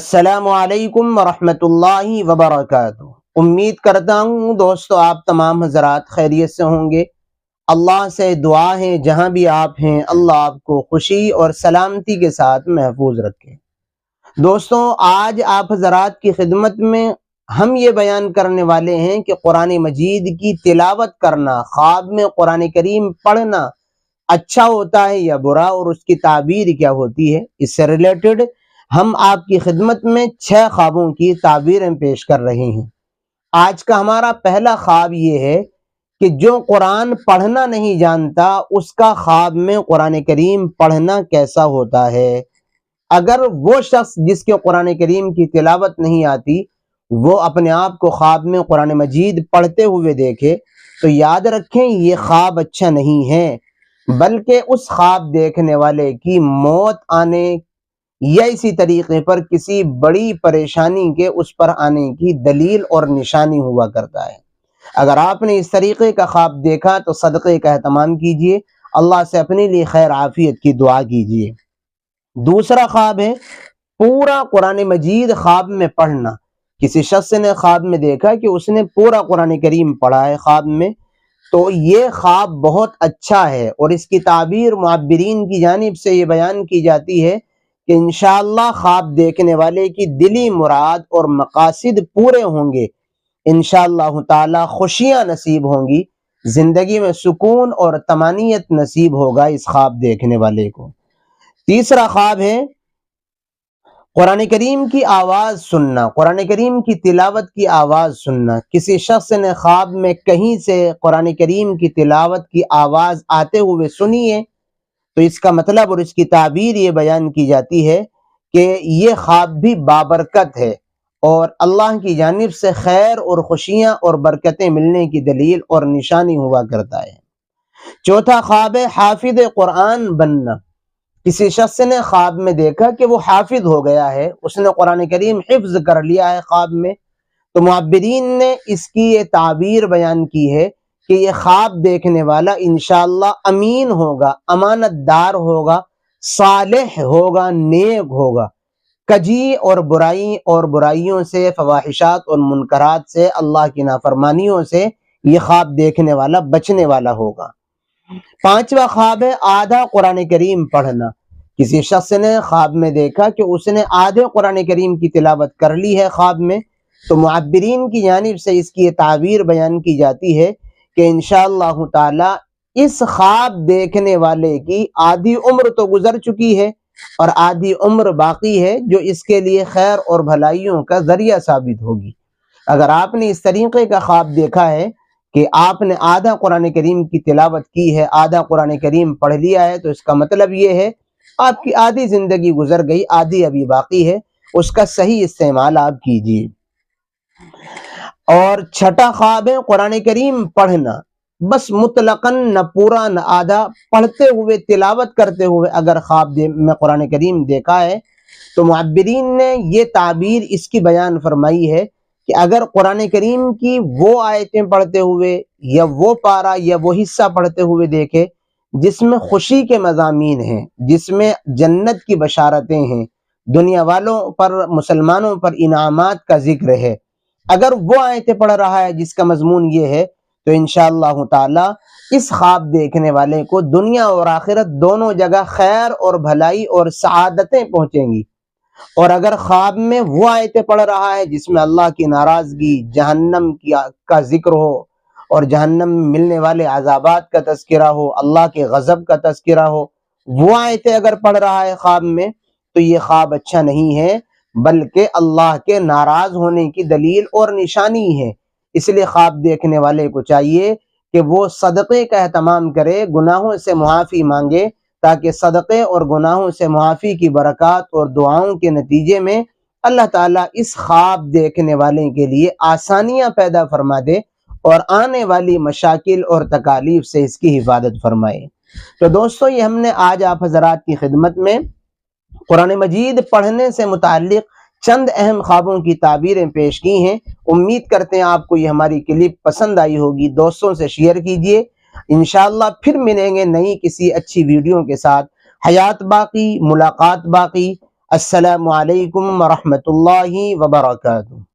السلام علیکم ورحمۃ اللہ وبرکاتہ۔ امید کرتا ہوں دوستو آپ تمام حضرات خیریت سے ہوں گے۔ اللہ سے دعا ہے جہاں بھی آپ ہیں اللہ آپ کو خوشی اور سلامتی کے ساتھ محفوظ رکھے۔ دوستو آج آپ حضرات کی خدمت میں ہم یہ بیان کرنے والے ہیں کہ قرآن مجید کی تلاوت کرنا، خواب میں قرآن کریم پڑھنا اچھا ہوتا ہے یا برا، اور اس کی تعبیر کیا ہوتی ہے۔ اس سے ریلیٹڈ ہم آپ کی خدمت میں 6 خوابوں کی تعبیریں پیش کر رہے ہیں۔ آج کا ہمارا پہلا خواب یہ ہے کہ جو قرآن پڑھنا نہیں جانتا اس کا خواب میں قرآن کریم پڑھنا کیسا ہوتا ہے۔ اگر وہ شخص جس کے قرآن کریم کی تلاوت نہیں آتی وہ اپنے آپ کو خواب میں قرآن مجید پڑھتے ہوئے دیکھے تو یاد رکھیں یہ خواب اچھا نہیں ہے، بلکہ اس خواب دیکھنے والے کی موت آنے یا اسی طریقے پر کسی بڑی پریشانی کے اس پر آنے کی دلیل اور نشانی ہوا کرتا ہے۔ اگر آپ نے اس طریقے کا خواب دیکھا تو صدقے کا اہتمام کیجئے، اللہ سے اپنے لیے خیر عافیت کی دعا کیجئے۔ دوسرا خواب ہے پورا قرآن مجید خواب میں پڑھنا۔ کسی شخص نے خواب میں دیکھا کہ اس نے پورا قرآن کریم پڑھا ہے خواب میں، تو یہ خواب بہت اچھا ہے، اور اس کی تعبیر معبرین کی جانب سے یہ بیان کی جاتی ہے کہ انشاءاللہ خواب دیکھنے والے کی دلی مراد اور مقاصد پورے ہوں گے، انشاءاللہ تعالی خوشیاں نصیب ہوں گی، زندگی میں سکون اور طمانینت نصیب ہوگا اس خواب دیکھنے والے کو۔ تیسرا خواب ہے قرآن کریم کی آواز سننا، قرآن کریم کی تلاوت کی آواز سننا۔ کسی شخص نے خواب میں کہیں سے قرآن کریم کی تلاوت کی آواز آتے ہوئے سنی ہے تو اس کا مطلب اور اس کی تعبیر یہ بیان کی جاتی ہے کہ یہ خواب بھی بابرکت ہے اور اللہ کی جانب سے خیر اور خوشیاں اور برکتیں ملنے کی دلیل اور نشانی ہوا کرتا ہے۔ چوتھا خواب ہے حافظ قرآن بننا۔ کسی شخص نے خواب میں دیکھا کہ وہ حافظ ہو گیا ہے، اس نے قرآن کریم حفظ کر لیا ہے خواب میں، تو معبرین نے اس کی یہ تعبیر بیان کی ہے کہ یہ خواب دیکھنے والا انشاءاللہ امین ہوگا، امانت دار ہوگا، صالح ہوگا، نیک ہوگا، کجی اور برائیوں سے، فواحشات اور منکرات سے، اللہ کی نافرمانیوں سے یہ خواب دیکھنے والا بچنے والا ہوگا۔ پانچواں خواب ہے آدھا قرآن کریم پڑھنا۔ کسی شخص نے خواب میں دیکھا کہ اس نے آدھے قرآن کریم کی تلاوت کر لی ہے خواب میں، تو معبرین کی جانب سے اس کی یہ تعبیر بیان کی جاتی ہے کہ انشاءاللہ تعالی اس خواب دیکھنے والے کی آدھی عمر تو گزر چکی ہے اور آدھی عمر باقی ہے جو اس کے لیے خیر اور بھلائیوں کا ذریعہ ثابت ہوگی۔ اگر آپ نے اس طریقے کا خواب دیکھا ہے کہ آپ نے آدھا قرآن کریم کی تلاوت کی ہے، آدھا قرآن کریم پڑھ لیا ہے، تو اس کا مطلب یہ ہے آپ کی آدھی زندگی گزر گئی، آدھی ابھی باقی ہے، اس کا صحیح استعمال آپ کیجیے۔ اور چھٹا خواب ہے قرآن کریم پڑھنا، بس مطلقاً نہ پورا نہ آدھا، پڑھتے ہوئے تلاوت کرتے ہوئے اگر خواب میں قرآن کریم دیکھا ہے تو معبرین نے یہ تعبیر اس کی بیان فرمائی ہے کہ اگر قرآن کریم کی وہ آیتیں پڑھتے ہوئے یا وہ پارہ یا وہ حصہ پڑھتے ہوئے دیکھے جس میں خوشی کے مضامین ہیں، جس میں جنت کی بشارتیں ہیں، دنیا والوں پر، مسلمانوں پر انعامات کا ذکر ہے، اگر وہ آیتیں پڑھ رہا ہے جس کا مضمون یہ ہے تو انشاءاللہ تعالی اس خواب دیکھنے والے کو دنیا اور آخرت دونوں جگہ خیر اور بھلائی اور سعادتیں پہنچیں گی۔ اور اگر خواب میں وہ آیتیں پڑھ رہا ہے جس میں اللہ کی ناراضگی، جہنم کا ذکر ہو اور جہنم میں ملنے والے عذابات کا تذکرہ ہو، اللہ کے غضب کا تذکرہ ہو، وہ آیتیں اگر پڑھ رہا ہے خواب میں تو یہ خواب اچھا نہیں ہے، بلکہ اللہ کے ناراض ہونے کی دلیل اور نشانی ہے۔ اس لیے خواب دیکھنے والے کو چاہیے کہ وہ صدقے کا اہتمام کرے، گناہوں سے معافی مانگے، تاکہ صدقے اور گناہوں سے معافی کی برکات اور دعاؤں کے نتیجے میں اللہ تعالیٰ اس خواب دیکھنے والے کے لیے آسانیاں پیدا فرما دے اور آنے والی مشاکل اور تکالیف سے اس کی حفاظت فرمائے۔ تو دوستو یہ ہم نے آج آپ حضرات کی خدمت میں قرآن مجید پڑھنے سے متعلق چند اہم خوابوں کی تعبیریں پیش کی ہیں۔ امید کرتے ہیں آپ کو یہ ہماری کلپ پسند آئی ہوگی، دوستوں سے شیئر کیجئے۔ انشاءاللہ پھر ملیں گے نئی کسی اچھی ویڈیو کے ساتھ۔ حیات باقی، ملاقات باقی۔ السلام علیکم ورحمۃ اللہ وبرکاتہ۔